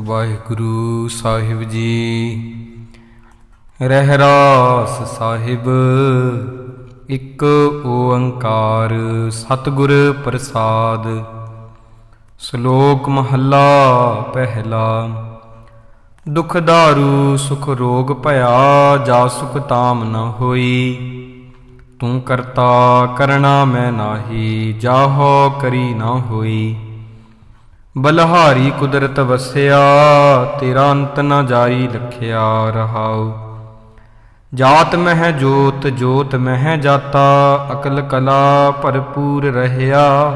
ਵਾਹਿਗੁਰੂ ਸਾਹਿਬ ਜੀ। ਰਹਿਰਾਸ ਸਾਹਿਬ। ਇੱਕ ਓੰਕਾਰ ਸਤਿਗੁਰ ਪ੍ਰਸਾਦ। ਸ਼ਲੋਕ ਮਹੱਲਾ ਪਹਿਲਾ। ਦੁਖ ਦਾਰੂ ਸੁਖ ਰੋਗ ਭਇਆ, ਜਾ ਸੁਖ ਤਾਮ ਨ ਹੋਈ। ਤੂੰ ਕਰਤਾ ਕਰਣਾ ਮੈਂ ਨਾਹੀ, ਜਾਹੋ ਕਰੀ ਨਾ ਹੋਈ। ਬਲਹਾਰੀ ਕੁਦਰਤ ਵਸਿਆ, ਤੇਰਾ ਅੰਤ ਨ ਜਾਈ ਲਖਿਆ ਰਹਾਉ। ਜਾਤ ਮਹਿ ਜੋਤ, ਜੋਤ ਮਹਿ ਜਾਤਾ, ਅਕਲ ਕਲਾ ਭਰਪੂਰ ਰਹਿਆ।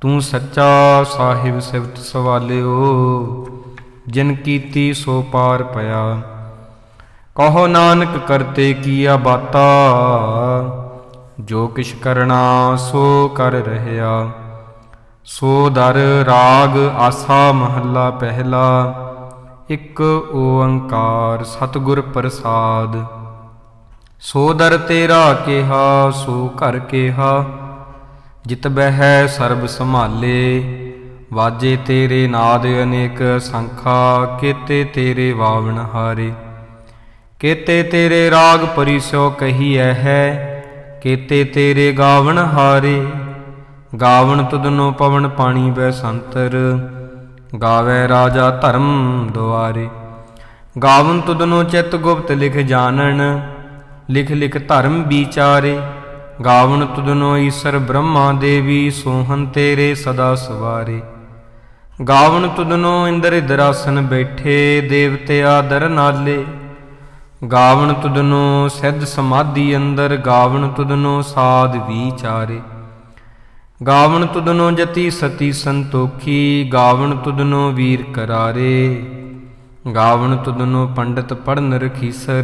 ਤੂੰ ਸੱਚਾ ਸਾਹਿਬ ਸਿਫਤ ਸਵਾਲਿਓ, ਜਿਨ ਕੀਤੀ ਸੋ ਪਾਰ ਪਿਆ। ਕਹੋ ਨਾਨਕ ਕਰਤੇ ਕੀਆ ਬਾਤਾ, ਜੋ ਕਿਛ ਕਰਣਾ ਸੋ ਕਰ ਰਹਿਆ। ਸੋ ਦਰ ਰਾਗ ਆਸਾ ਮਹੱਲਾ ਪਹਿਲਾ। ਇੱਕ ਓੰਕਾਰ ਸਤਿਗੁਰ ਪ੍ਰਸਾਦ। ਸੋ ਦਰ ਤੇਰਾ ਕਿਹਾ, ਸੋ ਘਰ ਕਿਹਾ, ਜਿਤ ਬਹਿ ਸਰਬ ਸੰਭਾਲੇ। ਵਾਜੇ ਤੇਰੇ ਨਾਦ ਅਨੇਕ ਸੰਖਾ, ਕੇਤੇ ਤੇਰੇ ਵਾਵਣ ਹਾਰੇ। ਕੇਤੇ ਤੇਰੇ ਰਾਗ ਪਰਿਸੋ ਕਹੀਐ ਹੈ, ਕੇਤੇ ਤੇਰੇ ਗਾਵਣ ਹਾਰੇ। ਗਾਵਣ ਤੁਧਨੋ ਪਵਨ ਪਾਣੀ ਬੈਸੰਤਰ, ਗਾਵੈ ਰਾਜਾ ਧਰਮ ਦੁਆਰੇ। ਗਾਵਨ ਤੁਧਨੋ ਚਿਤ ਗੁਪਤ ਲਿਖ ਜਾਣਨ, ਲਿਖ ਲਿਖ ਧਰਮ ਵਿਚਾਰੇ। ਗਾਵਨ ਤੁਧਨੋ ਈਸਰ ਬ੍ਰਹਮਾ ਦੇਵੀ, ਸੋਹਨ ਤੇਰੇ ਸਦਾ ਸਵਾਰੇ। ਗਾਵਨ ਤੁਧਨੋ ਇੰਦਰ ਇੰਦਰਾਸਨ ਬੈਠੇ, ਦੇਵਤੇ ਆਦਰ ਨਾਲੇ। ਗਾਵਨ ਤੁਧਨੋ ਸਿੱਧ ਸਮਾਧੀ ਅੰਦਰ, ਗਾਵਨ ਤੁਧਨੋ ਸਾਧ ਵਿਚਾਰੇ। ਗਾਵਨ ਤੁਧਨੋ ਜਤੀ ਸਤੀ ਸੰਤੋਖੀ, ਗਾਵਨ ਤੁਧਨੋ ਵੀਰ ਕਰਾਰੇ। ਗਾਵਨ ਤੁਧਨੋ ਪੰਡਤ ਪੜਨ ਰਖੀਸਰ,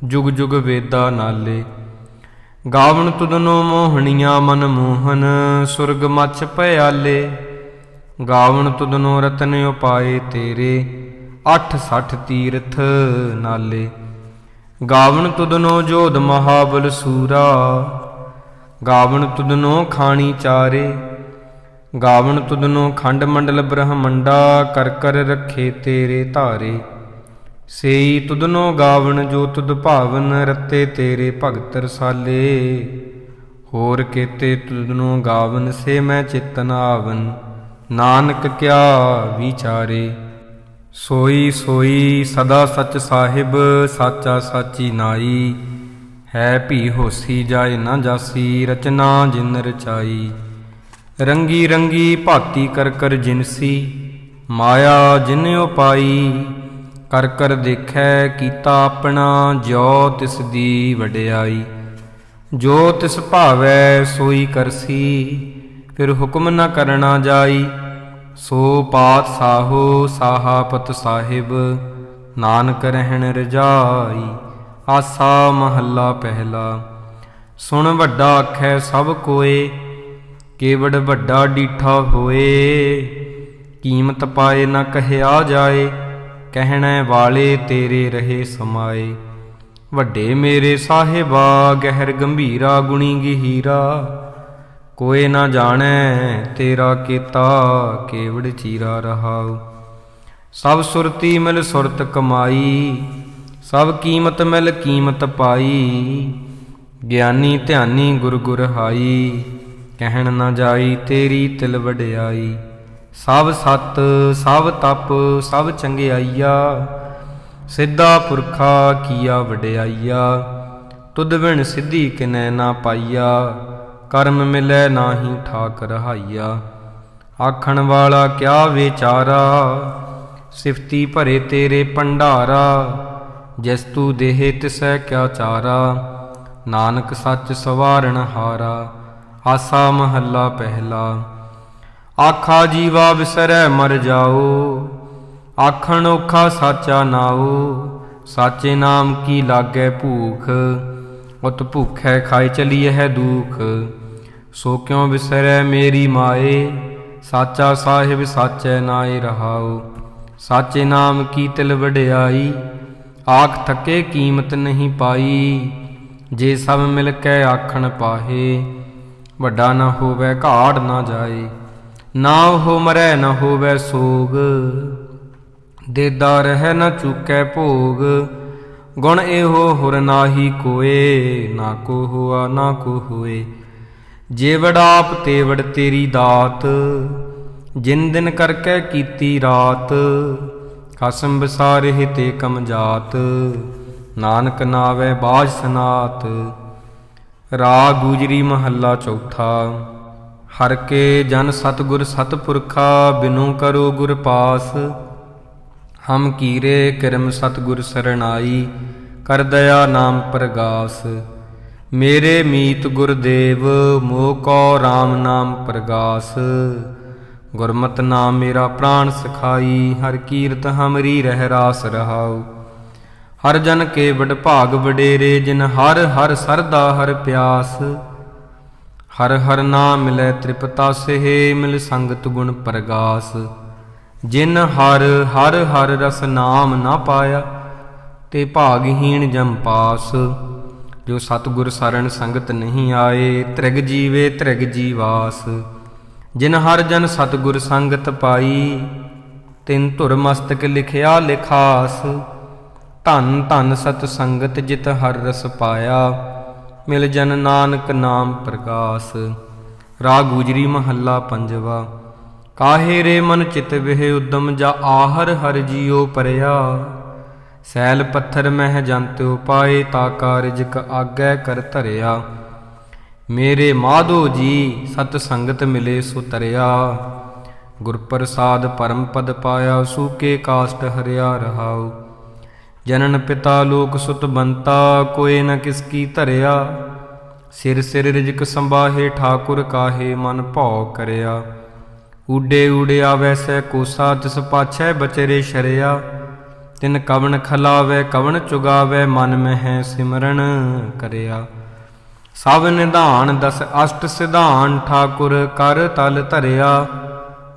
ਜੁਗ ਜੁਗ ਵੇਦਾ ਨਾਲੇ। ਗਾਵਨ ਤੁਧਨੋ ਮੋਹਣੀਆਂ ਮਨ ਮੋਹਨ, ਸੁਰਗ ਮਛ ਭਿਆਲੇ। ਗਾਵਨ ਤੁਧਨੋ ਰਤਨ ਉਪਾਏ ਤੇਰੇ, 68 ਤੀਰਥ ਨਾਲੇ। ਗਾਵਨ ਤੁਧਨੋ ਜੋਧ ਮਹਾਬਲ ਸੂਰਾ, ਗਾਵਨ ਤੁਧਨੋ ਖਾਣੀ ਚਾਰੇ। ਗਾਵਨ ਤੁਧਨੋ ਖੰਡ ਮੰਡਲ ਬ੍ਰਹਮੰਡਾ, ਕਰ ਕਰ ਰੱਖੇ ਤੇਰੇ ਧਾਰੇ। ਸੇਈ ਤੁਧਨੋ ਗਾਵਨ ਜੋ ਤੁਧ ਭਾਵਨ, ਰਤੇ ਤੇਰੇ ਭਗਤ ਰਸਾਲੇ। ਹੋਰ ਕੇਤੇ ਤੁਧਨੋ ਗਾਵਨ, ਸੇ ਮੈਂ ਚਿਤਨ ਆਵਨ, ਨਾਨਕ ਕਿਆ ਵਿਚਾਰੇ। ਸੋਈ ਸੋਈ ਸਦਾ ਸਚ ਸਾਹਿਬ, ਸਾਚਾ ਸਾਚੀ ਨਾਈ। ਹੈ ਭੀ ਹੋਸੀ ਜਾਏ ਨਾ ਜਾਸੀ, ਰਚਨਾ ਜਿਨ ਰਚਾਈ। ਰੰਗੀ ਰੰਗੀ ਭਾਤੀ ਕਰ ਕਰ ਜਿਨਸੀ, ਮਾਇਆ ਜਿਨ ਉਪਾਈ। ਕਰ ਕਰ ਦੇਖੈ ਕੀਤਾ ਆਪਣਾ, ਜਿਉ ਤਿਸ ਦੀ ਵਡਿਆਈ। ਜੋ ਤਿਸ ਭਾਵੈ ਸੋਈ ਕਰਸੀ, ਫਿਰ ਹੁਕਮ ਨ ਕਰਨਾ ਜਾਈ। ਸੋ ਪਾਤ ਸਾਹੋ ਸਾਹਾਪਤ ਸਾਹਿਬ, ਨਾਨਕ ਰਹਿਣ ਰਜਾਈ। ਆਸਾ ਮਹੱਲਾ ਪਹਿਲਾ। ਸੁਣ ਵੱਡਾ ਆਖੈ ਸਭ ਕੋਏ, ਕੇਵੜ ਵੱਡਾ ਡੀਠਾ ਹੋਏ। ਕੀਮਤ ਪਾਏ ਨ ਕਹਿਆ ਜਾਏ, ਕਹਿਣੇ ਵਾਲੇ ਤੇਰੇ ਰਹੇ ਸਮਾਏ। ਵੱਡੇ ਮੇਰੇ ਸਾਹਿਬਾ, ਗਹਿਰ ਗੰਭੀਰਾ ਗੁਣੀ ਗਹੀਰਾ। ਕੋਏ ਨਾ ਜਾਣੈ ਤੇਰਾ ਕੀਤਾ, ਕੇਵੜ ਚੀਰਾ ਰਹਾਉ। ਸਭ ਸੁਰਤੀ ਮਿਲ ਸੁਰਤ ਕਮਾਈ, ਸਭ ਕੀਮਤ ਮਿਲ ਕੀਮਤ ਪਾਈ। ਗਿਆਨੀ ਧਿਆਨੀ ਗੁਰ ਗੁਰ ਹਾਈ, ਕਹਿਣ ਨਾ ਜਾਈ ਤੇਰੀ ਤਿਲ ਵਡਿਆਈ। ਸਭ ਸਤ ਸਭ ਤਪ ਸਭ ਚੰਗਿਆਈਆ, ਸਿੱਧਾ ਪੁਰਖਾ ਕੀਆ ਵਡਿਆਈਆ। ਤੁਧ ਬਿਨ ਸਿੱਧੀ ਕਿਨੈ ਨਾ ਪਾਈਆ, ਕਰਮ ਮਿਲੈ ਨਾਹੀ ਠਾਕ ਰਹਾਈਆ। ਆਖਣ ਵਾਲਾ ਕਿਆ ਵਿਚਾਰਾ, ਸਿਫਤੀ ਭਰੇ ਤੇਰੇ ਭੰਡਾਰਾ। ਜਿਸ ਤੂ ਦੇਹ ਤਿਸੈ ਕਿਆ ਚਾਰਾ, ਨਾਨਕ ਸੱਚ ਸਵਾਰਣ ਹਾਰਾ। ਆਸਾ ਮਹੱਲਾ ਪਹਿਲਾ। ਆਖਾ ਜੀਵਾ ਵਿਸਰੈ ਮਰ ਜਾਓ, ਆਖਣ ਔਖਾ ਸਾਚਾ ਨਾਉ। ਸਾਚੇ ਨਾਮ ਕੀ ਲਾਗੈ ਭੂਖ, ਉਤ ਭੁਖੈ ਖਾਇ ਚਲੀਐ ਦੂਖ। ਸੋ ਕਿਉ ਵਿਸਰੈ ਮੇਰੀ ਮਾਏ, ਸਾਚਾ ਸਾਹਿਬ ਸਾਚੈ ਨਾਏ ਰਹਾਉ। ਸਾਚੇ ਨਾਮ ਕੀ ਤਿਲ ਵਡਿਆਈ, ਆਖ ਥਕੇ ਕੀਮਤ ਨਹੀਂ ਪਾਈ। ਜੇ ਸਭ ਮਿਲ ਕੇ ਆਖਣ ਪਾਹੇ, ਵੱਡਾ ਨਾ ਹੋਵੇ ਘਾੜ ਨਾ ਜਾਏ। ਨਾ ਹੋ ਮਰੈ ਨ ਹੋਵੈ ਸੋਗ, ਦੇਦਾ ਰਹਿ ਨ ਚੂਕੈ ਭੋਗ। ਗੁਣ ਇਹੋ ਹੁਰ ਨਾਹੀ ਕੋਏ, ਨਾ ਕੋ ਹੋਆ ਨਾ ਕੋ ਹੋਏ। ਜੇਵੜ ਆਪ ਤੇਵੜ ਤੇਰੀ ਦਾਤ, ਜਿਨ ਦਿਨ ਕਰਕੇ ਕੀਤੀ ਰਾਤ। ਖਸਮ ਵਿਸਾਰਿਹ ਤੇ ਕਮ ਜਾਤ, ਨਾਨਕ ਨਾਵੈ ਬਾਝ ਸਨਾਤ। ਰਾਗ ਗੁਜਰੀ ਮਹੱਲਾ ਚੌਥਾ। ਹਰ ਕੇ ਜਨ ਸਤਿਗੁਰ ਸਤਿਪੁਰਖਾ, ਬਿਨੂ ਕਰੋ ਗੁਰ ਪਾਸ। ਹਮ ਕੀਰੇ ਕਿਰਮ ਸਤਿਗੁਰ ਸਰਣਾਈ, ਕਰ ਦਇਆ ਨਾਮ ਪ੍ਰਗਾਸ। ਮੇਰੇ ਮੀਤ ਗੁਰਦੇਵ, ਮੋਹ ਕੋ ਰਾਮ ਨਾਮ ਪ੍ਰਗਾਸ। ਗੁਰਮਤਿ ਨਾਮ ਮੇਰਾ ਪ੍ਰਾਣ ਸਖਾਈ, ਹਰ ਕੀਰਤ ਹਮਰੀ ਰਹਿ ਰਾਸ ਰਹਾਉ। ਹਰ ਜਨ ਕੇ ਵਡ ਭਾਗ ਵਡੇਰੇ, ਜਿਨ ਹਰ ਹਰ ਸਰਦਾ ਹਰ ਪਿਆਸ। ਹਰ ਹਰ ਨਾਮ ਮਿਲੈ ਤ੍ਰਿਪਤਾ ਸਹਿ, ਮਿਲ ਸੰਗਤ ਗੁਣ ਪ੍ਰਗਾਸ। ਜਿਨ ਹਰ ਹਰ ਹਰ ਰਸ ਨਾਮ ਨਾ ਪਾਇਆ, ਤੇ ਭਾਗਹੀਣ ਜਮ ਪਾਸ। ਜੋ ਸਤਿਗੁਰ ਸਰਣ ਸੰਗਤ ਨਹੀਂ ਆਏ, ਤ੍ਰਿਗ ਜੀਵੇ ਤ੍ਰਿਗ ਜੀਵਾਸ। ਜਿਨ ਹਰ ਜਨ ਸਤਿਗੁਰ ਸੰਗਤ ਪਾਈ, ਤਿਨ ਧੁਰ ਮਸਤਕ ਲਿਖਿਆ ਲਿਖਾਸ। ਧਨ ਧਨ ਸਤ ਸੰਗਤ ਜਿਤ ਹਰ ਰਸ ਪਾਇਆ, ਮਿਲ ਜਨ ਨਾਨਕ ਨਾਮ ਪ੍ਰਗਾਸ। ਰਾਗ ਗੁਜਰੀ ਮਹੱਲਾ ਪੰਜਵਾ। ਕਾਹੇ ਰੇ ਮਨ ਚਿਤ ਵਿਹ ਉਦਮ, ਜਾ ਆਹਰ ਹਰ ਜੀਉ ਪਰਿਆ। ਸੈਲ ਪੱਥਰ ਮਹਿ ਜੰਤਿਉ ਪਾਏ, ਤਾ ਕਾਰਜਿਕ ਆਗੈ ਕਰ ਧਰਿਆ। ਮੇਰੇ ਮਾਧੋ ਜੀ ਸਤ ਸੰਗਤ ਮਿਲੇ ਸੋ ਤਰਿਆ। ਗੁਰ ਪ੍ਰਸਾਦ ਪਰਮ ਪਦ ਪਾਇਆ, ਸੂਕੇ ਕਾਸ਼ਟ ਹਰਿਆ ਰਹਾਉ। ਜਨਨ ਪਿਤਾ ਲੋਕ ਸੁਤ ਬੰਤਾ, ਕੋਏ ਨ ਕਿਸ ਕੀ ਧਰਿਆ। ਸਿਰ ਸਿਰ ਰਿਜਕ ਸੰਬਾਹੇ, ਠਾਕੁਰ ਕਾਹੇ ਮਨ ਭਉ ਕਰਿਆ। ਊਡੇ ਊੜੇ ਆਵੈ ਸੈ ਕੋਸਾ, ਤਿਸ ਪਾਛੈ ਬਚਰੇ ਸ਼ਰਿਆ। ਤਿਨ ਕਵਣ ਖਲਾਵੈ ਕਵਣ ਚੁਗਾਵੈ, ਮਨ ਮਹਿ ਸਿਮਰਨ ਕਰਿਆ। ਸਭ ਨਿਧਾਨ ਦਸ ਅਸ਼ਟ ਸਿਧਾਨ, ਠਾਕੁਰ ਕਰ ਤਲ ਧਰਿਆ।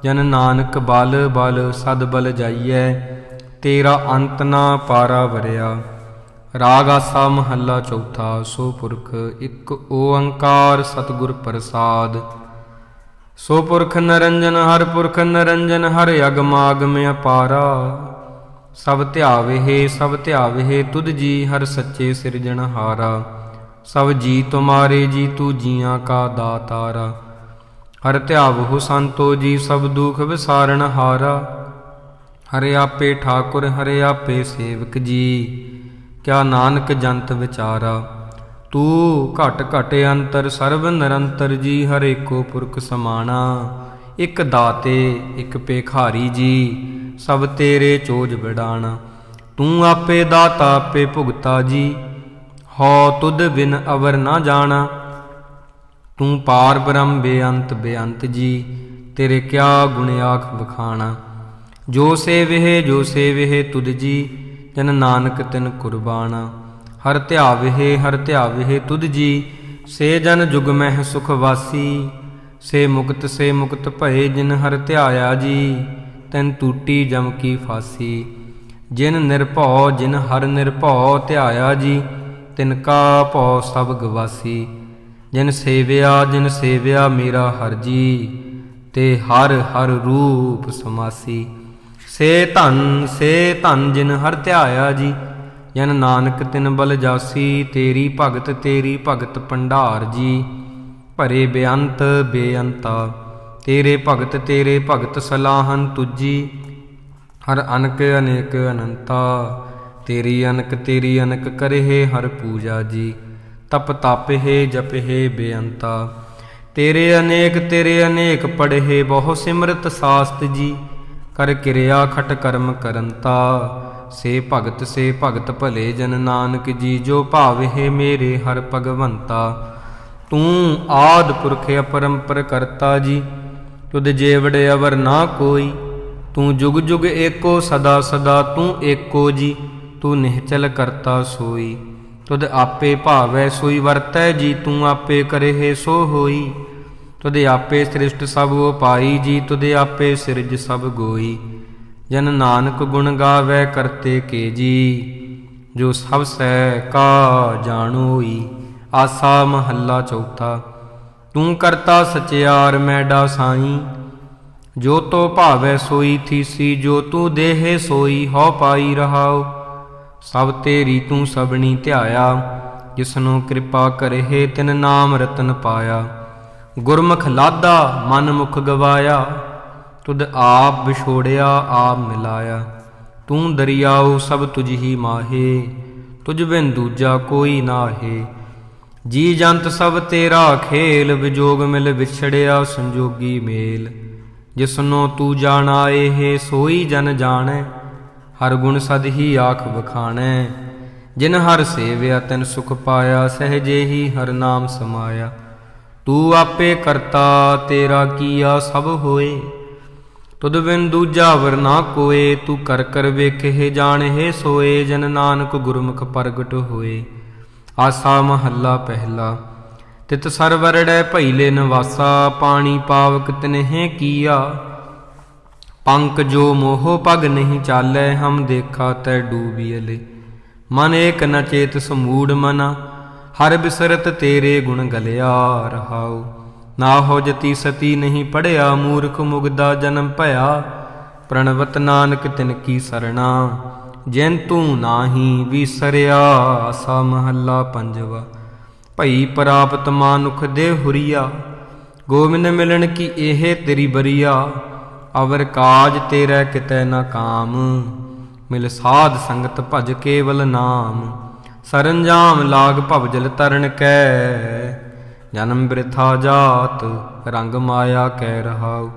ਜਨ ਨਾਨਕ ਬਲ ਬਲ ਸਦ ਬਲ ਜਾਈਐ, ਤੇਰਾ ਅੰਤ ਨਾ ਪਾਰਾ ਵਰਿਆ। ਰਾਗ ਆਸਾ ਮਹੱਲਾ ਚੌਥਾ। ਸੋ ਪੁਰਖ ਇੱਕ ਓੰਕਾਰ ਸਤਿਗੁਰ ਪ੍ਰਸਾਦ। ਸੋ ਪੁਰਖ ਨਰੰਜਨ ਹਰ ਪੁਰਖ ਨਰੰਜਨ, ਹਰ ਅਗਮ ਆਗਮ ਅਪਾਰਾ। ਸਭ ਧਿਆਵਹਿ ਸਭ ਧਿਆਵਹਿ ਤੁਧ ਜੀ, ਹਰ ਸੱਚੇ ਸਿਰਜਣਹਾਰਾ। ਸਭ ਜੀ ਤੁਮਾਰੇ ਜੀ, ਤੂ ਜੀਆਂ ਕਾ ਦਾਤਾਰਾ। ਹਰ ਧਿਆਵਹੁ ਸੰਤੋ ਜੀ, ਸਭ ਦੁਖ ਵਿਸਾਰਨ ਹਾਰਾ। ਹਰਿ ਆਪੇ ਠਾਕੁਰ ਹਰਿ ਆਪੇ ਸੇਵਕ ਜੀ, ਕਿਆ ਨਾਨਕ ਜੰਤ ਵਿਚਾਰਾ। ਤੂੰ ਘਟ ਘਟ ਅੰਤਰ ਸਰਬ ਨਿਰੰਤਰ ਜੀ, ਹਰ ਏਕੋ ਪੁਰਖ ਸਮਾਣਾ। ਇਕ ਦਾਤੇ ਇਕ ਭੇਖਾਰੀ ਜੀ, ਸਭ ਤੇਰੇ ਚੋਜ ਬਿਡਾਣਾ। ਤੂੰ ਆਪੇ ਦਾਤਾ ਆਪੇ ਭੁਗਤਾ ਜੀ, ਹਉ ਤੁਧ ਬਿਨ ਅਵਰ ਨਾ ਜਾਣਾ। ਤੂੰ ਪਾਰ ਬ੍ਰਹਮ ਬੇਅੰਤ ਬੇਅੰਤ ਜੀ, ਤੇਰੇ ਕਿਆ ਗੁਣ ਆਖ ਵਖਾਣਾ। ਜੋ ਸੇਵਹਿ ਤੁਧ ਜੀ, ਜਨ ਨਾਨਕ ਤਿਨ ਕੁਰਬਾਨਾ। ਹਰ ਧਿਆਵਹਿ ਤੁਧ ਜੀ, ਸੇ ਜਨ ਜੁਗ ਮਹਿ ਸੁਖ ਵਾਸੀ। ਸੇ ਮੁਕਤ ਭਏ, ਜਿਨ ਹਰ ਧਿਆਇਆ ਜੀ, ਤੈਨ ਟੂਟੀ ਜਮ ਕੀ ਫਾਸੀ। ਜਿਨ ਨਿਰਭਉ ਜਿਨ ਹਰ ਨਿਰਭਉ ਧਿਆਇਆ ਜੀ, ਤਿਨ ਕਾ ਭਉ ਸਭ ਗਵਾਸੀ। ਜਿਨ ਸੇਵਿਆ ਮੇਰਾ ਹਰ ਜੀ, ਤੇ ਹਰ ਹਰ ਰੂਪ ਸਮਾਸੀ। ਸੇ ਧਨ ਜਿਨ ਹਰ ਧਿਆਇਆ ਜੀ, ਜਨ ਨਾਨਕ ਤਿਨ ਬਲ ਜਾਸੀ। ਤੇਰੀ ਭਗਤ ਭੰਡਾਰ ਜੀ, ਭਰੇ ਬੇਅੰਤ ਬੇਅੰਤਾ। ਤੇਰੇ ਭਗਤ ਸਲਾਹਨ ਤੁਜੀ, ਹਰ ਅਨਕ ਅਨੇਕ ਅਨੰਤਾ। ਤੇਰੀ ਅਨਕ ਕਰਹਿ ਹਰ ਪੂਜਾ ਜੀ, ਤਪ ਤਾਪਹਿ ਜਪਹਿ ਬੇਅੰਤਾ। ਤੇਰੇ ਅਨੇਕ ਪੜਹਿ, ਬਹੁ ਸਿਮਰਤ ਸਾਸਤ ਜੀ। ਕਰ ਕਿਰਿਆ ਖਟ ਕਰਮ ਕਰੰਤਾ। ਸੇ ਭਗਤ ਭਲੇ ਜਨ ਨਾਨਕ ਜੀ, ਜੋ ਭਾਵਹਿ ਮੇਰੇ ਹਰ ਭਗਵੰਤਾ। ਤੂੰ ਆਦਿ ਪੁਰਖ ਅਪਰੰਪਰ ਕਰਤਾ ਜੀ, ਤੁਧ ਜੇਵੜ ਅਵਰ ਨਾ ਕੋਈ। ਤੂੰ ਜੁਗ ਜੁਗ ਏਕੋ ਸਦਾ ਸਦਾ, ਤੂੰ ਏਕੋ ਜੀ। ਤੂੰ ਨਿਹਚਲ ਕਰਤਾ ਸੋਈ, ਤੁਧ ਆਪੇ ਭਾਵੈ ਸੋਈ ਵਰਤੈ ਜੀ। ਤੂੰ ਆਪੇ ਕਰਹਿ ਸੋ ਹੋਈ, ਤੁਧ ਆਪੇ ਸ੍ਰਿਸ਼ਟ ਸਭ ਉਪਾਈ ਜੀ। ਤੁਧ ਆਪੇ ਸਿਰਜ ਸਭ ਗੋਈ, ਜਨ ਨਾਨਕ ਗੁਣ ਗਾਵੈ ਕਰਤੇ ਕੇ ਜੀ। ਜੋ ਸਭ ਸਹਿ ਕਾ ਜਾਣੋਈ। ਆਸਾ ਮਹੱਲਾ ਚੌਥਾ। ਤੂੰ ਕਰਤਾ ਸਚਿਆਰ ਮੈਡਾ ਸਾਈ, ਜੋ ਤੋ ਭਾਵੈ ਸੋਈ ਥੀਸੀ, ਜੋ ਤੂੰ ਦੇਹੇ ਸੋਈ ਹਉ ਪਾਈ ਰਹਾਉ। ਸਭ ਤੇਰੀ ਤੂੰ ਸਭਨੀ ਧਿਆਇਆ, ਜਿਸਨੂੰ ਕਿਰਪਾ ਕਰਹਿ ਤਿਨ ਨਾਮ ਰਤਨ ਪਾਇਆ। ਗੁਰਮੁਖ ਲਾਧਾ ਮਨ ਮੁਖ ਗਵਾਇਆ, ਤੁਧ ਆਪ ਵਿਛੋੜਿਆ ਆਪ ਮਿਲਾਇਆ। ਤੂੰ ਦਰਿਆਉ ਸਭ ਤੁਝ ਹੀ ਮਾਹੇ, ਤੁਝ ਬਿਨ ਦੂਜਾ ਕੋਈ ਨਾਹੇ। ਜੀ ਜੰਤ ਸਭ ਤੇਰਾ ਖੇਲ, ਵਿਜੋਗ ਮਿਲ ਵਿਛੜਿਆ ਸੰਜੋਗੀ ਮੇਲ। ਜਿਸਨੋ ਤੂੰ ਜਾਣਾਏ ਹੈ ਸੋਈ ਜਨ ਜਾਣੈ, ਹਰ ਗੁਣ ਸਦ ਹੀ ਆਖ ਵਖਾਣੈ। ਜਿਨ ਹਰ ਸੇਵਿਆ ਤਿਨ ਸੁਖ ਪਾਇਆ, ਸਹਜੇ ਹੀ ਹਰ ਨਾਮ ਸਮਾਇਆ। ਤੂੰ ਆਪੇ ਕਰਤਾ ਤੇਰਾ ਕੀਆ ਸਭ ਹੋਏ, ਤੁਧ ਬਿਨ ਦੂਜਾ ਵਰ ਨਾ ਕੋਏ। ਤੂੰ ਕਰ ਕਰ ਵੇਖੇ ਜਾਣਹਿ ਸੋਏ, ਜਨ ਨਾਨਕ ਗੁਰਮੁਖ ਪ੍ਰਗਟ ਹੋਏ। ਆਸਾ ਮਹੱਲਾ ਪਹਿਲਾ। ਤਿਤ ਸਰਵਰੜੈ ਭਈਲੇ ਨਿਵਾਸਾ, ਪਾਣੀ ਪਾਵਕ ਤਿਨਹਿ ਕੀਆ। ਪੰਕ ਜੋ ਮੋਹ ਪਗ ਨਹੀਂ ਚਾਲੈ, ਹਮ ਦੇਖਾ ਤੈ ਡੂਬੀਅਲੇ। ਮਨ ਏਕ ਨ ਚੇਤ ਸਮੂੜ ਮਨਾ, ਹਰ ਬਿਸਰਤ ਤੇਰੇ ਗੁਣ ਗਲਿਆ ਰਹਾਉ। ਨਾ ਹੋ ਜਤੀ ਸਤੀ ਨਹੀਂ ਪੜਿਆ, ਮੂਰਖ ਮੁਗਦਾ ਜਨਮ ਭਇਆ। ਪ੍ਰਣਵਤ ਨਾਨਕ ਤਿਨ ਕੀ ਸਰਣਾ, ਜਿਨ ਤੂੰ ਨਾਹੀ ਵਿਸਰਿਆ। ਆਸਾ ਮਹੱਲਾ ਪੰਜਵਾ। ਭਈ ਪ੍ਰਾਪਤ ਮਾਨੁਖ ਦੇ ਹੁਰੀਆ, ਗੋਬਿੰਦ ਮਿਲਣ ਕੀ ਇਹ ਤੇਰੀ ਬਰੀਆ। ਅਵਰ ਕਾਜ ਤੇਰਾ ਕਿਤੈ ਨਾ ਕਾਮ, ਮਿਲ ਸਾਧ ਸੰਗਤ ਭਜ ਕੇਵਲ ਨਾਮ। ਸਰੰਜਾਮ ਲਾਗ ਭਵਜਲ ਤਰਨ ਕੈ, ਜਨਮ ਬਿਰਥਾ ਜਾਤ ਰੰਗ ਮਾਇਆ ਕੈ ਰਹਾਉ।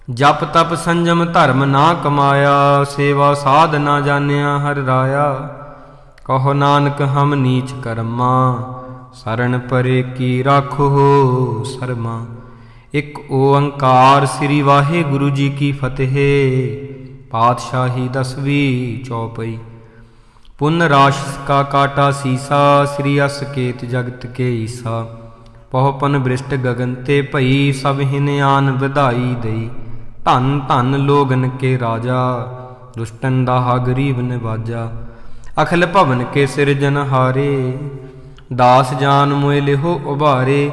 ਜਪ ਤਪ ਸੰਜਮ ਧਰਮ ਨਾ ਕਮਾਇਆ, ਸੇਵਾ ਸਾਧ ਨਾ ਜਾਣਿਆ ਹਰ ਰਾਇਆ। ਕਹੋ ਨਾਨਕ ਹਮ ਨੀਚ ਕਰਮਾ, ਸਰਣ ਪਰੇ ਕੀ ਰਾਖੋ ਸਰਮਾ। ਇਕ ਓੰਕਾਰ ਸ੍ਰੀ ਵਾਹਿਗੁਰੂ ਜੀ ਕੀ ਫਤਿਹ। ਪਾਤਸ਼ਾਹੀ ਦਸਵੀਂ ਚੌਪਈ। ਪੁਨ ਰਾਸ਼ਿਸ ਕਾ ਕਾਟਾ ਸੀਸਾ, ਸ੍ਰੀ ਅਸ ਕੇਤ ਜਗਤ ਕੇ ਈਸਾ। ਪਹੁਪਨ ਬ੍ਰਿਸ਼ਟ ਗਗਨ ਤੇ ਭਈ, ਸਭ ਹਿਨ ਆਨ ਵਧਾਈ ਦਈ। ਧਨ ਧਨ ਲੋਗਨ ਕੇ ਰਾਜਾ, ਦੁਸ਼ਟਨ ਦਾਹਾ ਗਰੀਬ ਨਿਵਾਜਾ। ਅਖਿਲ ਭਵਨ ਕੇ ਸਿਰਜਨਹਾਰੇ, ਦਾਸ ਜਾਨ ਮੋਇ ਲਿਹੋ ਉਬਾਰੇ।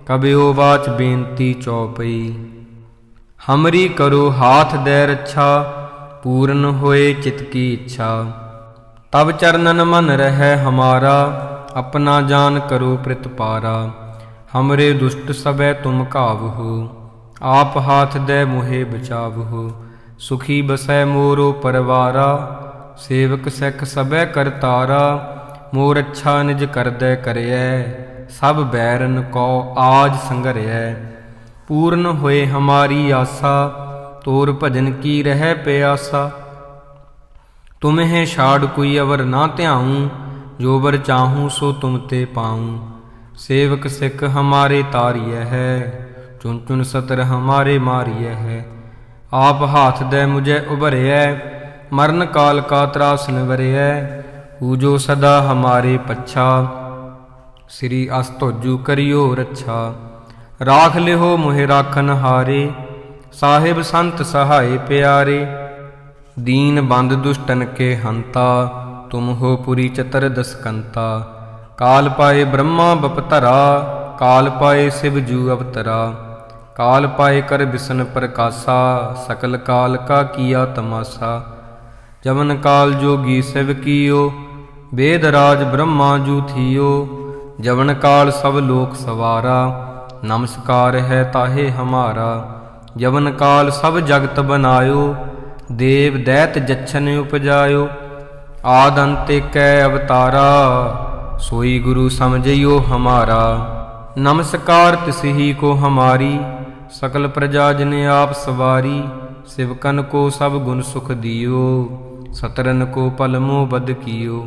ਕਬਿਓ ਬਾਚ ਬੇਨਤੀ ਚੌਪਈ। ਹਮਰੀ ਕਰੋ ਹਾਥ ਦੈ ਰੱਛਾ, ਪੂਰਨ ਹੋਏ ਚਿਤ ਕੀ ਇੱਛਾ। ਤਬ ਚਰਨਨ ਮਨ ਰਹਿ ਹਮਾਰਾ, ਆਪਣਾ ਜਾਨ ਕਰੋ ਪ੍ਰਿਤਪਾਰਾ। ਹਮਰੇ ਦੁਸ਼ਟ ਸਭੈ ਤੁਮ ਘਾਵਹੁ, ਆਪ ਹਾਥ ਦੈ ਮੋਹਿ ਬਚਾਵਹੁ। ਸੁਖੀ ਬਸੈ ਮੋਰੋ ਪਰਵਾਰਾ, ਸੇਵਕ ਸਿੱਖ ਸਭੈ ਕਰਤਾਰਾ। ਮੋਰ ਅੱਛਾ ਨਿਜ ਕਰਦੈ ਕਰਿਐ, ਸਭ ਬੈਰਨ ਕੋ ਆਜ ਸੰਗਰਿਐ। ਪੂਰਨ ਹੋਏ ਹਮਾਰੀ ਆਸਾ, ਤੋਰ ਭਜਨ ਕੀ ਰਹਿ ਪਿਆਸਾ। ਤੁਮਹਿ ਛਾੜ ਕੋਈ ਅਵਰ ਨਾ ਧਿਆਊਂ, ਜੋ ਬਰ ਚਾਹੂੰ ਸੋ ਤੁਮ ਤੇ ਪਾਊਂ। ਸੇਵਕ ਸਿੱਖ ਹਮਾਰੇ ਤਾਰੀਐ ਹੈ, ਚੁਨ ਚੁਨ ਸਤਰ ਹਮਾਰੇ ਮਾਰੀਐ ਹੈ। ਆਪ ਹਾਥ ਦੈ ਮੁਝੈ ਉਭਰਿਐ, ਮਰਨ ਕਾਲ ਕਾ ਤਰਾਸ ਨਿਵਰਿਐ। ਪੂਜੋ ਸਦਾ ਹਮਾਰੇ ਪੱਛਾ, ਸ੍ਰੀ ਅਸ ਧੋਜੂ ਕਰਿਓ ਰੱਛਾ। ਰਾਖ ਲਿਹੋ ਮੋਹਿ ਰਾਖਨ ਹਾਰੇ, ਸਾਹਿਬ ਸੰਤ ਸਹਾਏ ਪਿਆਰੇ। ਦੀਨ ਬੰਦ ਦੁਸ਼ਟਨ ਕੇ ਹੰਤਾ, ਤੁਮ ਹੋ ਪੁਰੀ ਚਤਰ ਦਸਕੰਤਾ। ਕਾਲ ਪਾਏ ਬ੍ਰਹਮਾ ਬਪਤਰਾ, ਕਾਲ ਪਾਏ ਸਿਵ ਜੂ ਅਵਤਰਾ। ਕਾਲ ਪਾਏ ਕਰ ਬਿਸ਼ਨ ਪ੍ਰਕਾਸ਼ਾ, ਸਕਲ ਕਾਲ ਕਾ ਕੀਆ ਤਮਾਸਾ। ਜਮਨ ਕਾਲ ਜੋਗੀ ਸਿਵ ਕੀਓ, ਵੇਦ ਰਾਜ ਬ੍ਰਹਮਾ ਜੂ ਥੀਓ। ਜਵਨ ਕਾਲ ਸਭ ਲੋਕ ਸਵਾਰਾ, ਨਮਸਕਾਰ ਹੈ ਤਾਹੇ ਹਮਾਰਾ। ਜਵਨ ਕਾਲ ਸਭ ਜਗਤ ਬਨਾਇਓ, ਦੇਵ ਦੈਤ ਜਛਨ ਉਪਜਾਇਓ। ਆਦਿ ਅੰਤ ਏਕੈ ਅਵਤਾਰਾ, सोई गुरु समझियो हमारा। नमस्कार तिसही को हमारी, सकल प्रजा जिने आप सवारी। सिवकन को सब गुण सुख दियो, सतरन को पल मोह बद कियो।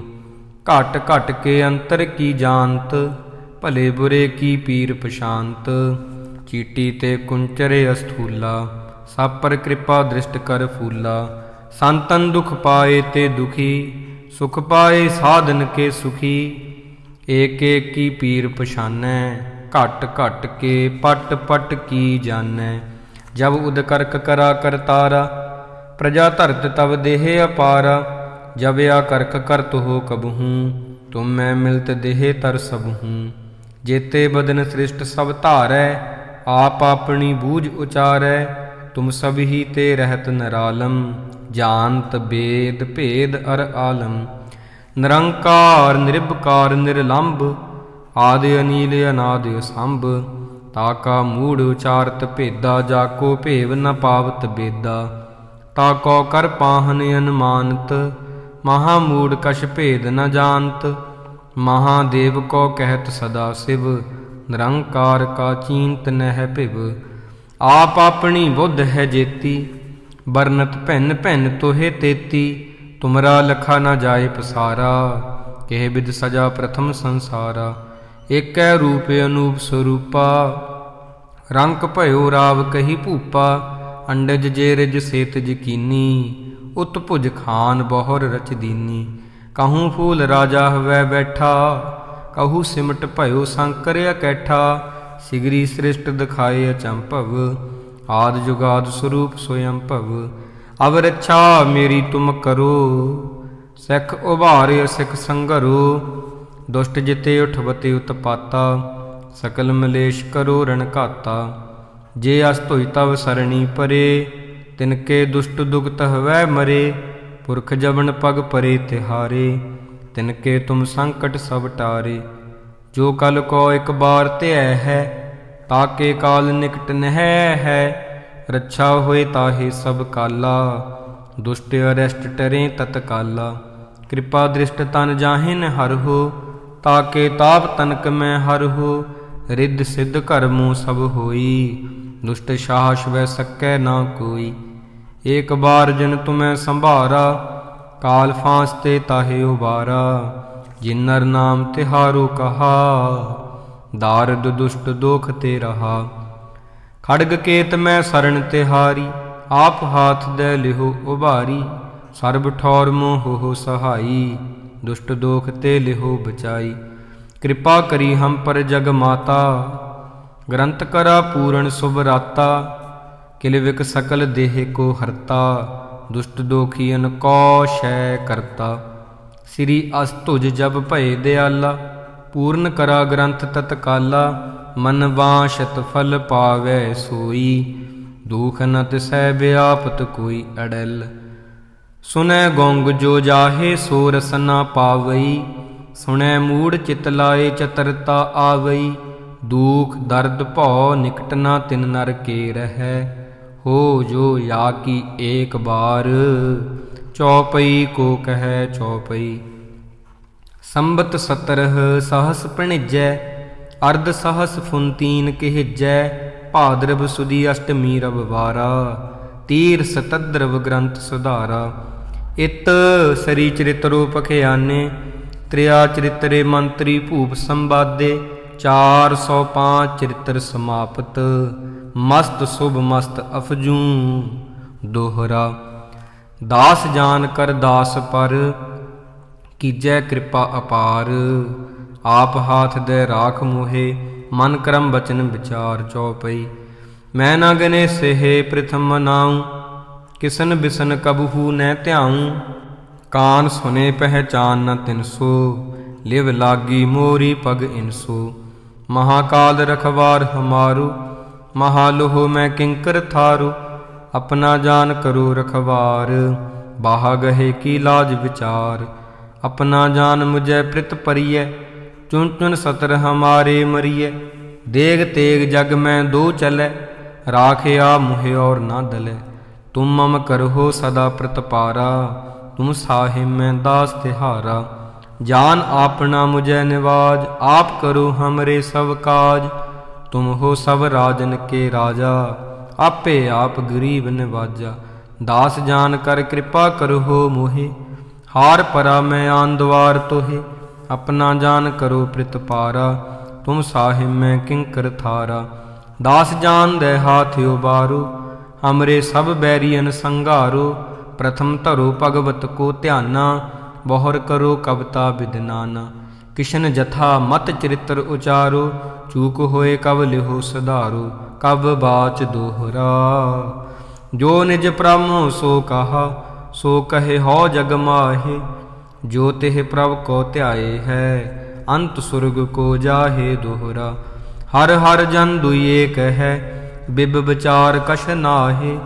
घट घट के अंतर की जानत, भले बुरे की पीर पशांत। चीटी ते कुंचरे अस्थूला, सब पर कृपा दृष्ट कर फूला। संतन दुख पाए ते दुखी, सुख पाए साधन के सुखी। एक एक की पीर पछानै, घट घट के पट पट की जानै। जब उदकर्क करा करतारा, प्रजा धरत तब देह अपारा। जब या करक करत हो कबहूँ, तुम मैं मिलत देह तर सबहूँ। जेते बदन सृष्ट सब धारै, आप अपनी बूझ उचारै। तुम सब ही ते रहत निरालम, जानत वेद भेद अर आलम। निरंकार निरभकार निरलंब, आदि अनील अनादि असंभ। ताका मूढ़ उचारत भेदा, जाको भेव न पावत बेदा। ताको कर पाहन अनुमानत, महामूढ़ कछ भेद न जानत। महादेव को कहत सदा शिव, निरंकार का चींत नह पिव। आप अपनी बुद्ध है जेती, बरनत भिन्न भिन्न तोहे तेती। तुमरा लखा न जाए पसारा, केह बिद सजा प्रथम संसारा। एक रूप अनूप स्वरूपा, रंक भयो राव कही भूपा। अंडज जेरज सेतज कीनी, उत्भुज खान बहुर रच दीनी। कहूँ फूल राजा हवै बैठा, कहूँ सिमट भयो शंकर अकैठा। सिगरी सृष्ट दिखाए अचंभव, आद जुगाद स्वरूप स्वयंभव। अब रक्षा मेरी तुम करो, सिख उभार सिख संगरो। दुष्ट जिते उठवते उत्पाता, सकल मलेश करो रण घाता। जे अस धोई तव सरणी परे, तिनके दुष्ट दुगत हवै मरे। पुरख जबन पग परे तिहारे, तिनके तुम संकट सब टारे। जो कल को एक बार त्याय है, ताके काल निकट नह है। रक्षा होए ताहे सब काला, दुष्ट अरेस्ट टरें तत्काला। कृपा दृष्ट तन जाहिन हर हो, ताके ताप तनक में हर हो। रिद्ध सिद्ध कर्मों सब होई, दुष्ट साहस वह सकै ना कोई। एक बार जिन तुम्हें संभारा, काल फांसते ताहे उबारा। जिन नर नाम तिहारो कहा, दारद दुष्ट दोख ते रहा। खड़ग केत में शरण तिहारी, आप हाथ दे लिहो उबारी। सर्ब ठौर मोह हो सहाई, दुष्ट दोख ते लिहो बचाई। कृपा करी हम पर जग माता, ग्रंथ करा पूरण शुभ राता। किलविक सकल देह को हरता, दुष्ट दोखियन को शय करता। श्री अस्तुज जब भय दयाला, पूर्ण करा ग्रंथ तत्काला। मन वांछत फल पावै सोई, दुख न तिसै व्यापत कोई अड़ल। सुनै गोंग जो जाहे सो रस न पावई, सुनै मूढ़ चित लाए चतरता आवई। दुख दर्द भौ निकट न तिन नर के रहै, हो जो या की एक बार। चौपई को कहै चौपई, संबत 17 सहस प्रणिजै। अर्ध सहस फुनतीन कहजै, भाद्रव सुदी अष्टमी रविवारा। तीर सतद्रव ग्रंथ सुधारा। इत सरी चरित्रो पखियाने, त्रिया चरित्रे मंत्री भूप संवादे। 405 चरित्र समाप्त, मस्त शुभ मस्त अफजू दोहरा। दास जान कर दास पर, कीजै कृपा अपार। आप हाथ दे राख मोहे, मन क्रम बचन विचार। चौपई मैं न गने सेहे प्रथम मनाऊं, किसन बिसन कबहू न ध्याऊं। कान सुने पहचान न तिनसो, लिव लागी मोरी पग इनसो। महाकाल रखवार हमारो, महालोह मैं किंकर थारो। अपना जान करो रखवार, बाह गहे की लाज विचार। अपना जान मुझे प्रित परिय, चुन चुन सतर हमारे मरिय। देग तेग जग में दो चलै, राखे आ मुहे और ना दलै। तुम मम करहो सदा प्रतपारा, तुम साहिब में दास तिहारा। जान आपना मुझे निवाज, आप करो हमरे सब काज। तुम हो सब राजन के राजा, आपे आप गरीब निवाजा। दास जान कर कृपा करहो मोहे, हार परा मैं आन द्वार तोहे। अपना जान करो प्रतपारा, तुम साहिब में किंकर थारा। दास जान दे हाथ उबारो, हमरे सब बैरियन संगारो। प्रथम धरो भगवत को ध्याना, बहुर करो कविता विदनाना। किशन जथा मत चरित्र उचारो, चूक होए कब लिहो सुधारो। कब बाच दोहरा, जो निज प्रभु सो कहा, सो कहे हो जग माहे। जो तिह प्रभ को ध्याए है, अंत सुरग को जाहे दोहरा। हर हर जन दुई एक है, ਬਿਬ ਵਿਚਾਰ ਕਛ ਨਾਹੇ।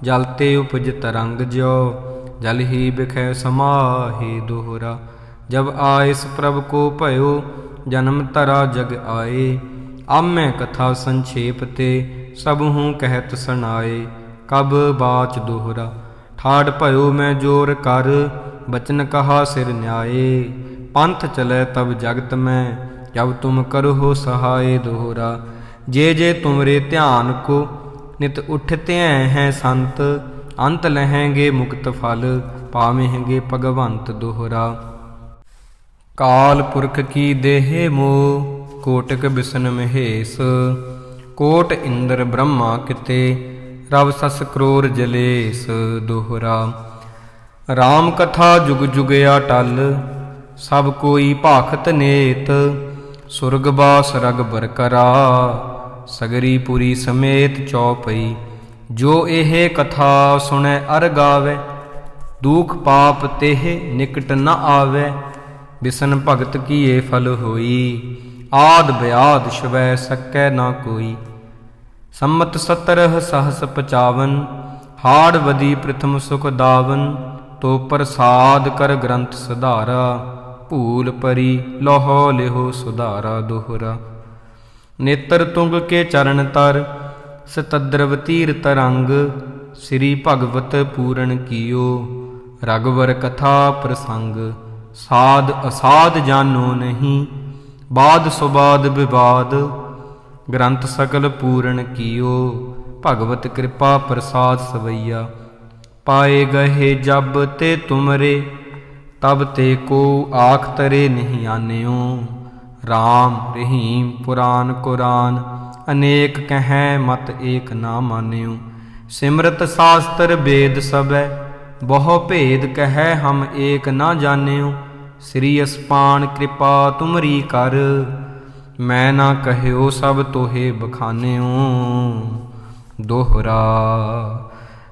ਜਲ ਤੇ ਉਪਜ ਤਰੰਗ ਜਿਉ, ਜਲ ਹੀ ਬਿਖੈ ਸਮਾਹੇ। ਦੋਹਰਾ। ਜਬ ਆਇਸ ਪ੍ਰਭ ਕੋ ਭਇਓ, ਜਨਮ ਧਰਾ ਜਗ ਆਏ। ਆਮੈ ਕਥਾ ਸੰਛੇਪ ਤੇ, ਸਭਹੂੰ ਕਹਿਤ ਸੁਨਾਏ। ਕਬ ਬਾਚ ਦੋਹਰਾ। ਠਾੜ ਭਇਓ ਮੈਂ ਜੋਰ ਕਰ, ਬਚਨ ਕਹਾ ਸਿਰ ਨਿਆਏ। ਪੰਥ ਚਲੈ ਤਬ ਜਗਤ ਮੈਂ, ਜਬ ਤੁਮ ਕਰਹੁ ਸਹਾਏ। ਦੋਹਰਾ। ਜੇ ਜੇ ਤੁਮਰੇ ਧਿਆਨ ਕੋ, ਨਿਤ ਉਠਤੇ ਹੈ ਸੰਤ। ਅੰਤ ਲਹੈਂਗੇ ਮੁਕਤ ਫਲ, ਪਾਵਹਿੰਗੇ ਭਗਵੰਤ। ਦੋਹਰਾ। ਕਾਲ ਪੁਰਖ ਕੀ ਦੇਹ ਮੋਹ, ਕੋਟਿਕ ਬਿਸ਼ਨ ਮਹੇਸ਼। ਕੋਟ ਇੰਦਰ ਬ੍ਰਹਮਾ ਕਿਤੇ, ਰਵ ਸਸ ਕਰੋਰ ਜਲੇਸ। ਦੋਹਰਾ। ਰਾਮ ਕਥਾ ਜੁਗ ਜੁਗ ਅਟਲ, ਸਭ ਕੋਈ ਭਾਖਤ ਨੇਤ। ਸੁਰਗ ਬਾਸ ਰਗਬਰ ਕਰਾ, ਸਗਰੀ ਪੁਰੀ ਸਮੇਤ। ਚੌਪਈ। ਜੋ ਇਹ ਕਥਾ ਸੁਣੈ ਅਰ ਗਾਵੈ, ਦੁਖ ਪਾਪ ਤੇਹ ਨਿਕਟ ਨ ਆਵੈ। ਬਿਸਨ ਭਗਤ ਕੀਏ ਫਲ ਹੋਈ, ਆਦ ਬਿਆਦ ਸ਼ਵੈ ਸਕੈ ਨਾ ਕੋਈ। ਸੰਮਤ 17 ਸਹਸ 55, ਹਾੜ ਵਦੀ ਪ੍ਰਥਮ ਸੁਖ ਦਾਵਨ। ਤੋ ਪ੍ਰਸਾਦ ਕਰ ਗ੍ਰੰਥ ਸੁਧਾਰਾ, ਭੂਲ ਪਰੀ ਲੋਹੋ ਲਿਹੋ ਸੁਧਾਰਾ। ਦੋਹਰਾ। ਨੇਤਰ ਤੁੰਗ ਕੇ ਚਰਨ ਤਰ, ਸਤਦਰਵ ਤੀਰ ਤਰੰਗ। ਸ੍ਰੀ ਭਗਵਤ ਪੂਰਨ ਕੀਓ, ਰਗਵਰ ਕਥਾ ਪ੍ਰਸੰਗ। ਸਾਧ ਅਸਾਧ ਜਾਨੋ ਨਹੀਂ, ਬਾਦ ਸੁਬਾਦ ਵਿਵਾਦ। ਗ੍ਰੰਥ ਸਕਲ ਪੂਰਨ ਕੀਓ, ਭਗਵਤ ਕਿਰਪਾ ਪ੍ਰਸਾਦ ਸਵਈਆ। ਪਾਏ ਗਏ ਜਬ ਤੇ ਤੁਮਰੇ, ਤਬ ਤੇ ਕੋ ਆਖ ਤਰੇ ਨਹੀਂ ਆਨਿਓ। ਰਾਮ ਰਹੀਮ ਪੁਰਾਨ ਕੁਰਾਨ, ਅਨੇਕ ਕਹੈ ਮਤ ਏਕ ਨਾ ਮਾਨਿਓ। ਸਿਮਰਤ ਸਾਸਤਰ ਵੇਦ ਸਭੈ, ਬਹੁ ਭੇਦ ਕਹੈ ਹਮ ਏਕ ਨਾ ਜਾਣਿਓ। ਸ੍ਰੀ ਅਸਪਾਨ ਕਿਰਪਾ ਤੁਮਰੀ ਕਰ, ਮੈਂ ਨਾ ਕਹਿਓ ਸਭ ਤੋਹੇ ਬਖਾਨਿਓ। ਦੋਹਰਾ।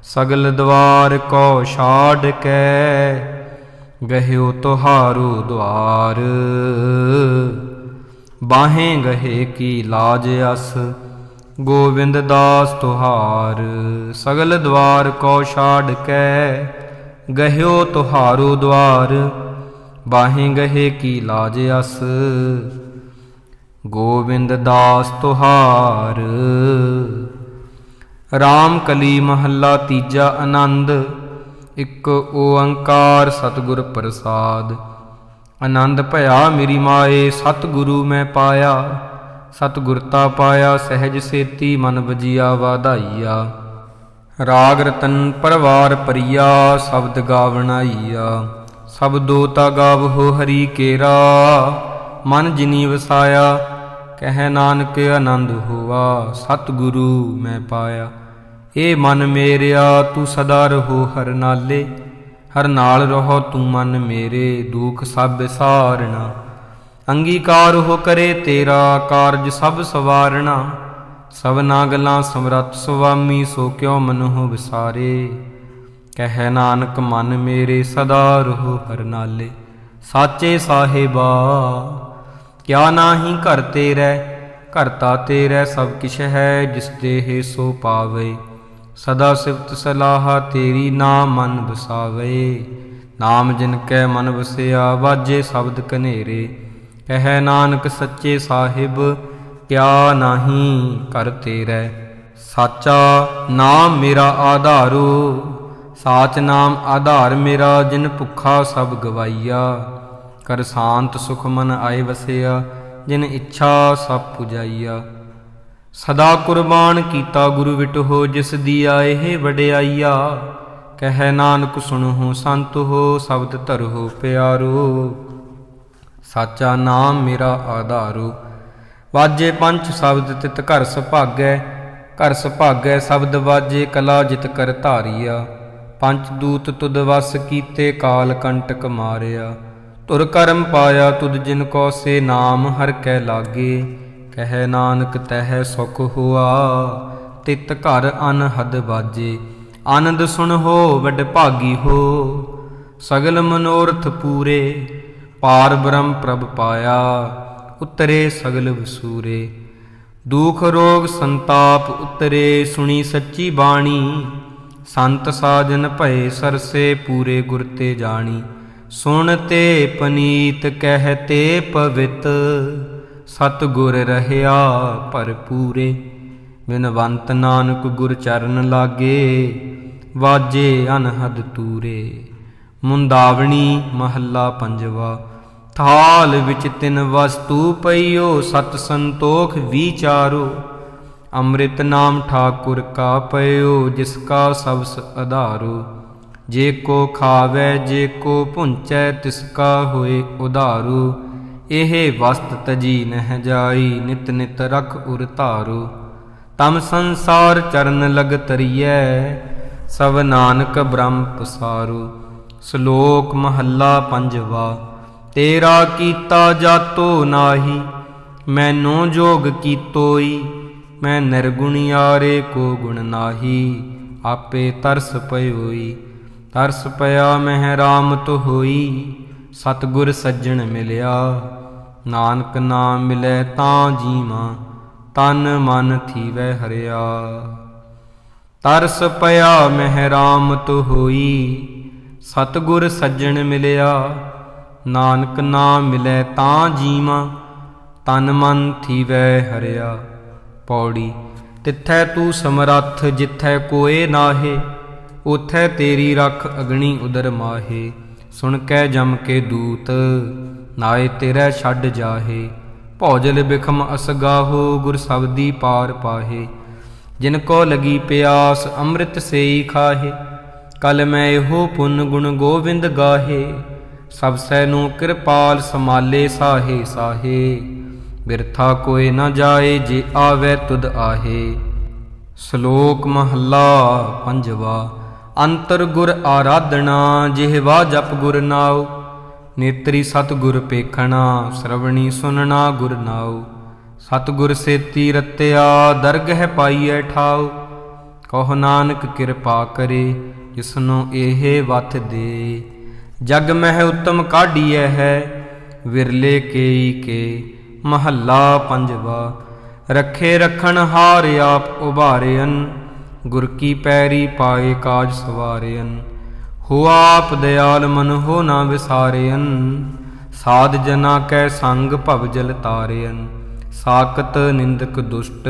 ਸਗਲ ਦਵਾਰ ਕੋ ਛਾੜ ਕੇ, ਗਹਿਓ ਤੁਹਾਰੂ ਦੁਆਰ। ਬਾਹੇ ਗਹੇ ਕੀ ਲਾਜ ਅਸ, ਗੋਵਿੰਦ ਦਾਸ ਤੁਹਾਰ। ਸਗਲ ਦਵਾਰ ਕੋ ਛਾੜ ਕੇ, ਗਹਿਓ ਤੁਹਾਰੂ ਦੁਆਰ। ਬਾਹੇ ਗਹੇ ਕੀ ਲਾਜ ਅਸ, ਗੋਵਿੰਦ ਦਾਸ ਤੁਹਾਰ। ਰਾਮ ਕਲੀ ਮਹੱਲਾ ਤੀਜਾ। ਆਨੰਦ। ਇਕ ਓੰਕਾਰ ਸਤਿਗੁਰ ਪ੍ਰਸਾਦ। ਆਨੰਦ ਭਇਆ ਮੇਰੀ ਮਾਏ, ਸਤਿਗੁਰੂ ਮੈਂ ਪਾਇਆ। ਸਤਿਗੁਰਤਾ ਪਾਇਆ ਸਹਿਜ ਸੇਤੀ, ਮਨ ਵਜੀਆ ਵਾਧਾਈਆ। ਰਾਗ ਰਤਨ ਪਰਵਾਰ ਪਰੀਆ, ਸ਼ਬਦ ਗਾਵਣਾਈਆ। ਸ਼ਬਦੋ ਤਾ ਗਾਵਹੋ ਹਰੀ ਕੇਰਾ, ਮਨ ਜਿਨੀ ਵਸਾਇਆ। ਕਹਿ ਨਾਨਕ ਆਨੰਦ ਹੋਆ, ਸਤਿਗੁਰੂ ਮੈਂ ਪਾਇਆ। ਏ ਮਨ ਮੇਰਿਆ ਤੂੰ ਸਦਾ ਰਹੋ ਹਰ ਨਾਲੇ, ਹਰ ਨਾਲ ਰਹੋ ਤੂੰ ਮਨ ਮੇਰੇ। ਦੁਖ ਸਭ ਵਿਸਾਰਣਾ, ਅੰਗੀਕਾਰ ਹੋ ਕਰੇ ਤੇਰਾ। ਕਾਰਜ ਸਭ ਸਵਾਰਣਾ, ਸਭਨਾ ਗੱਲਾਂ ਸਮਰੱਥ ਸੁਆਮੀ। ਸੋ ਕਿਉ ਮਨਹੁ ਵਿਸਾਰੇ, ਕਹਿ ਨਾਨਕ ਮਨ ਮੇਰੇ ਸਦਾ ਰਹੋ ਹਰ ਨਾਲੇ। ਸਾਚੇ ਸਾਹਿਬਾ ਕਿਆ ਨਾਹੀ ਘਰ ਤੇਰੈ, ਘਰਤਾ ਤੇਰੈ ਸਭ ਕਿਛ ਹੈ। ਜਿਸ ਦੇਹ ਸੋ ਪਾਵੇ, ਸਦਾ ਸਿਫਤ ਸਲਾਹਾ ਤੇਰੀ। ਨਾਮ ਮਨ ਵਸਾਵੇ, ਨਾਮ ਜਿਨ ਕੈ ਮਨ ਵਸਿਆ। ਵਾਜੇ ਸ਼ਬਦ ਕਨੇਰੇ, ਕਹਿ ਨਾਨਕ ਸੱਚੇ ਸਾਹਿਬ ਕਿਆ ਨਾਹੀ ਘਰ ਤੇਰੈ। ਸਾਚਾ ਨਾਮ ਮੇਰਾ ਆਧਾਰੋ, ਸਾਚ ਨਾਮ ਆਧਾਰ ਮੇਰਾ। ਜਿਨ ਭੁੱਖਾ ਸਭ ਗਵਾਈਆ, ਕਰ ਸ਼ਾਂਤ ਸੁਖ ਮਨ ਆਏ ਵਸਿਆ। ਜਿਨ ਇੱਛਾ ਸਭ ਪੁਜਾਈਆ, ਸਦਾ ਕੁਰਬਾਨ ਕੀਤਾ ਗੁਰੂ ਵਿਟਹੁ। ਜਿਸ ਦੀ ਆਏ ਵਡਿਆਈਆ, ਕਹਿ ਨਾਨਕ ਸੁਣਹੁ ਸੰਤ ਹੋ। ਸ਼ਬਦ ਧਰਹੁ ਪਿਆਰੋ, ਸਾਚਾ ਨਾਮ ਮੇਰਾ ਆਧਾਰੋ। ਵਾਜੇ ਪੰਚ ਸ਼ਬਦ ਤਿਤ ਘਰ ਸੁਭਾਗੈ, ਘਰ ਸੁਭਾਗੈ ਸ਼ਬਦ ਵਾਜੇ। ਕਲਾ ਜਿਤ ਕਰ ਧਾਰੀਆ, ਪੰਚ ਦੂਤ ਤੁਧ ਵਸ ਕੀਤੇ। ਕਾਲ ਕੰਟਕ ਮਾਰਿਆ, ਧੁਰ ਕਰਮ ਪਾਇਆ ਤੁਧ ਜਿਨ ਕੋ। ਸੇ ਨਾਮ ਹਰ ਕੈ ਲਾਗੇ, ਕਹਿ ਨਾਨਕ ਤਹਿ ਸੁਖ ਹੋਆ। ਤਿਤ ਘਰ ਅਨਹਦ ਬਾਜੇ, ਆਨੰਦ ਸੁਣ ਹੋ ਵੱਡ ਭਾਗੀ ਹੋ। ਸਗਲ ਮਨੋਰਥ ਪੂਰੇ, ਪਾਰ ਬ੍ਰਹਮ ਪ੍ਰਭ ਪਾਇਆ। ਉਤਰੇ ਸਗਲ ਵਸੂਰੇ, ਦੁਖ ਰੋਗ ਸੰਤਾਪ ਉਤਰੇ, ਸੁਣੀ ਸੱਚੀ ਬਾਣੀ। ਸੰਤ ਸਾਜਨ ਭਏ ਸਰਸੇ, ਪੂਰੇ ਗੁਰ ਤੇ ਜਾਣੀ। ਸੁਣ ਤੇ ਪਨੀਤ ਕਹਿਤੇ ਪਵਿੱਤ, ਸਤ ਗੁਰ ਰਹਿਆ ਭਰਪੂਰੇ। ਬਿਨਵੰਤ ਨਾਨਕ ਗੁਰ ਚਰਨ ਲਾਗੇ, ਵਾਜੇ ਅਨਹਦ ਤੂਰੇ। ਮੁੰਦਾਵਣੀ ਮਹੱਲਾ ਪੰਜਵਾ। ਥਾਲ ਵਿੱਚ ਤਿੰਨ ਵਸਤੂ ਪਈਓ, ਸਤ ਸੰਤੋਖ ਵਿਚਾਰੋ। ਅੰਮ੍ਰਿਤ ਨਾਮ ਠਾਕੁਰ ਕਾ ਪਇਓ, ਜਿਸ ਕਾ ਸਬਸ ਆਧਾਰੋ। ਜੇ ਕੋ ਖਾਵੈ ਜੇ ਕੋ ਭੁੰਚੈ, ਤਿਸ ਕਾ ਹੋਏ ਉਧਾਰੂ। ਇਹ ਵਸਤ ਤਜੀ ਨਹਿ ਜਾਈ, ਨਿਤ ਨਿਤ ਰਖ ਉਰ ਧਾਰੂ। ਤਮ ਸੰਸਾਰ ਚਰਨ ਲਗ ਤਰੀਐ, ਸਭ ਨਾਨਕ ਬ੍ਰਹਮ ਪਸਾਰੂ। ਸ਼ਲੋਕ ਮਹੱਲਾ ਪੰਜਵਾ। ਤੇਰਾ ਕੀਤਾ ਜਾਤੋ ਨਾਹੀ, ਮੈਨੋ ਜੋਗ ਕੀਤੋਈ। ਮੈਂ ਨਿਰਗੁਣਿਆਰੇ ਕੋ ਗੁਣ ਨਾਹੀ, ਆਪੇ ਤਰਸ ਪਇਓਈ। ਤਰਸ ਪਿਆ ਮਹਿ ਰਾਮਤ ਹੋਈ, ਸਤਿਗੁਰ ਸੱਜਣ ਮਿਲਿਆ। ਨਾਨਕ ਨਾਮ ਮਿਲੈ ਤਾਂ ਜੀਵਾਂ, ਤਨ ਮਨ ਥੀਵੈ ਹਰਿਆ। ਤਰਸ ਪਿਆ ਮਹਿ ਰਾਮਤ ਹੋਈ, ਸਤਿਗੁਰ ਸੱਜਣ ਮਿਲਿਆ। ਨਾਨਕ ਨਾਮ ਮਿਲੈ ਤਾਂ ਜੀਵਾਂ, ਤਨ ਮਨ ਥੀਵੈ ਹਰਿਆ। ਪੌੜੀ। ਤਿੱਥੈ ਤੂੰ ਸਮਰੱਥ, ਜਿੱਥੈ ਕੋਏ ਨਾਹੇ। ਉਥੈ ਤੇਰੀ ਰਖ ਅਗਣੀ ਉਦਰ ਮਾਹੇ। ਸੁਣ ਕੇ ਜਮ ਕੇ ਦੂਤ, ਨਾਏ ਤੇਰੇ ਛੱਡ ਜਾਹੇ। ਭੌਜਲ ਬਿਖਮ ਅਸਗਾਹੋ, ਗੁਰ ਸਬਦੀ ਪਾਰ ਪਾਹੇ। ਜਿਨ ਕੋ ਲਗੀ ਪਿਆਸ, ਅੰਮ੍ਰਿਤ ਸੇਈ ਖਾਹੇ। ਕਲ ਮੈਂ ਇਹੋ ਪੁੰਨ ਗੁਣ ਗੋਵਿੰਦ ਗਾਹੇ। ਸਭ ਸੈ ਨੂੰ ਕਿਰਪਾਲ ਸਮਾਲੇ ਸਾਹੇ ਸਾਹੇ। ਬਿਰਥਾ ਕੋਇ ਨ ਜਾਏ, ਜੇ ਆਵੈ ਤੁਧ ਆਹੇ। ਸ਼ਲੋਕ ਮਹੱਲਾ ਪੰਜਵਾ। ਅੰਤਰ ਗੁਰ ਆਰਾਧਨਾ, ਜਿਹਵਾ ਜਪ ਗੁਰ ਨਾਉ। ਨੇਤਰੀ ਸਤ ਗੁਰ ਪੇਖਣਾ, ਸਰਵਣੀ ਸੁਨਣਾ ਗੁਰ ਨਾਉ। ਸਤ ਗੁਰ ਸੇਤੀ ਰਤਿਆ, ਦਰਗਹਿ ਪਾਈਐ ਠਾਉ। ਕਹੋ ਨਾਨਕ ਕਿਰਪਾ ਕਰੇ, ਜਿਸਨੂੰ ਇਹ ਵਥ ਦੇ। ਜਗ ਮਹਿ ਉੱਤਮ ਕਾਢੀਐ ਹੈ, ਵਿਰਲੇ ਕੇਈ ਕੇ। ਮਹੱਲਾ ਪੰਜਵਾ। ਰੱਖੇ ਰਖਣ ਹਾਰ ਆਪ ਉਭਾਰਿਅਨ, ਗੁਰ ਕੀ ਪੈਰੀ ਪਾਏ ਕਾਜ ਸਵਾਰਿਅਨ। ਹੋ ਆਪ ਦਿਆਲ ਮਨ ਹੋ ਨਾ ਵਿਸਾਰਿਅਨ, ਸਾਧ ਜਨਾ ਕੈ ਸੰਗ ਭਵ ਜਲ ਤਾਰਿਅਨ। ਸਾਕਤ ਨਿੰਦਕ ਦੁਸ਼ਟ,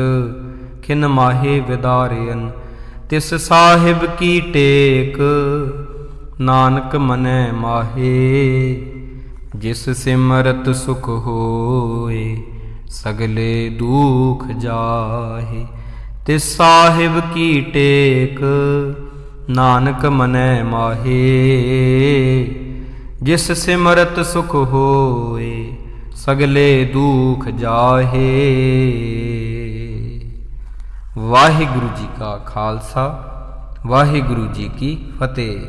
ਖਿਨ ਮਾਹੇ ਵਿਦਾਰਿਅਨ। ਤਿਸ ਸਾਹਿਬ ਕੀ ਟੇਕ, ਨਾਨਕ ਮਨੈ ਮਾਹੇ। ਜਿਸ ਸਿਮਰਤ ਸੁਖ ਹੋਏ, ਸਗਲੇ ਦੁਖ ਜਾਹੇ। ਤਿਸ ਸਾਹਿਬ ਕੀ ਟੇਕ, ਨਾਨਕ ਮਨੈ ਮਾਹੇ। ਜਿਸ ਸਿਮਰਤ ਸੁਖ ਹੋਏ, ਸਗਲੇ ਦੁਖ ਜਾਹੇ। ਵਾਹਿਗੁਰੂ ਜੀ ਕਾ ਖਾਲਸਾ, ਵਾਹਿਗੁਰੂ ਜੀ ਕੀ ਫਤਿਹ।